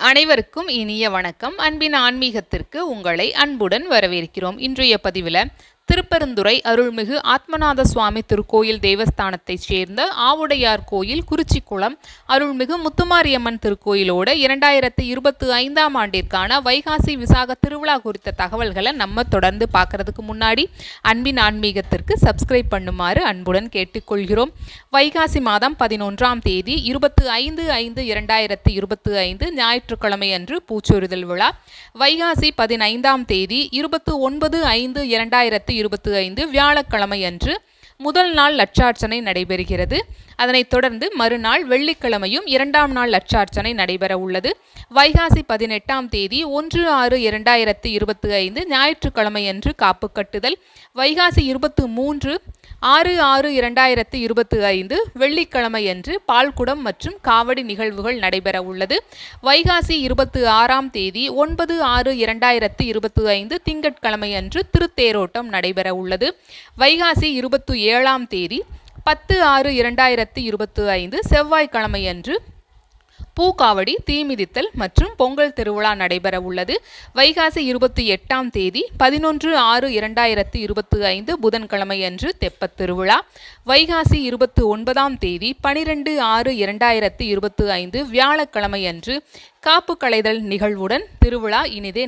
அனைவருக்கும் இனிய வணக்கம். அன்பின் ஆன்மீகத்திற்கு உங்களை அன்புடன் வரவேற்கிறோம். இன்றைய பதிவில் திருப்பெருந்துறை அருள்மிகு ஆத்மநாத சுவாமி திருக்கோயில் தேவஸ்தானத்தைச் சேர்ந்த ஆவுடையார் கோயில் குறிச்சிக்குளம் அருள்மிகு முத்துமாரியம்மன் திருக்கோயிலோட 2025 ஆண்டிற்கான வைகாசி விசாக திருவிழா குறித்த தகவல்களை நம்ம தொடர்ந்து பார்க்கறதுக்கு முன்னாடி அன்பின் ஆன்மீகத்திற்கு சப்ஸ்கிரைப் பண்ணுமாறு அன்புடன் கேட்டுக்கொள்கிறோம். வைகாசி மாதம் 11ஆம் தேதி 25/5/2025 ஞாயிற்றுக்கிழமை அன்று பூச்சொரிதல் விழா. வைகாசி 15ஆம் தேதி 29/5/2025 வியாழக்கிழமை அன்று முதல் நாள் லட்சார்ச்சனை நடைபெறுகிறது. அதனைத் தொடர்ந்து மறுநாள் வெள்ளிக்கிழமையும் 2ஆம் நாள் லட்சார்ச்சனை நடைபெற உள்ளது. வைகாசி 18ஆம் தேதி 1/6/2025 ஞாயிற்றுக்கிழமை அன்று காப்பு கட்டுதல். வைகாசி 23 6/6/2025 வெள்ளிக்கிழமை அன்று பால்குடம் மற்றும் காவடி நிகழ்வுகள் நடைபெற உள்ளது. வைகாசி 26ஆம் தேதி 9/6/2025 திங்கட்கிழமை அன்று திருத்தேரோட்டம் நடைபெற உள்ளது. வைகாசி 27ஆம் தேதி 10/6/2025 செவ்வாய்க்கிழமை அன்று பூக்காவடி தீமிதித்தல் மற்றும் பொங்கல் திருவிழா நடைபெற உள்ளது. வைகாசி 28ஆம் தேதி 11/6/2025 புதன்கிழமை அன்று தெப்பத் திருவிழா. வைகாசி 29ஆம் தேதி 12/6/2025 வியாழக்கிழமை அன்று காப்பு களைதல் நிகழ்வுடன் திருவிழா இனிதே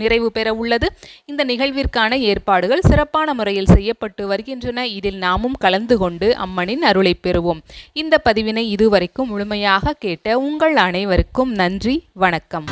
நிறைவு பெற உள்ளது. இந்த நிகழ்விற்கான ஏற்பாடுகள் சிறப்பான முறையில் செய்யப்பட்டு வருகின்றன. இதில் நாமும் கலந்து கொண்டு அம்மனின் அருளை பெறுவோம். இந்த பதிவினை இதுவரைக்கும் முழுமையாக கேட்ட உங்கள் அனைவருக்கும் நன்றி, வணக்கம்.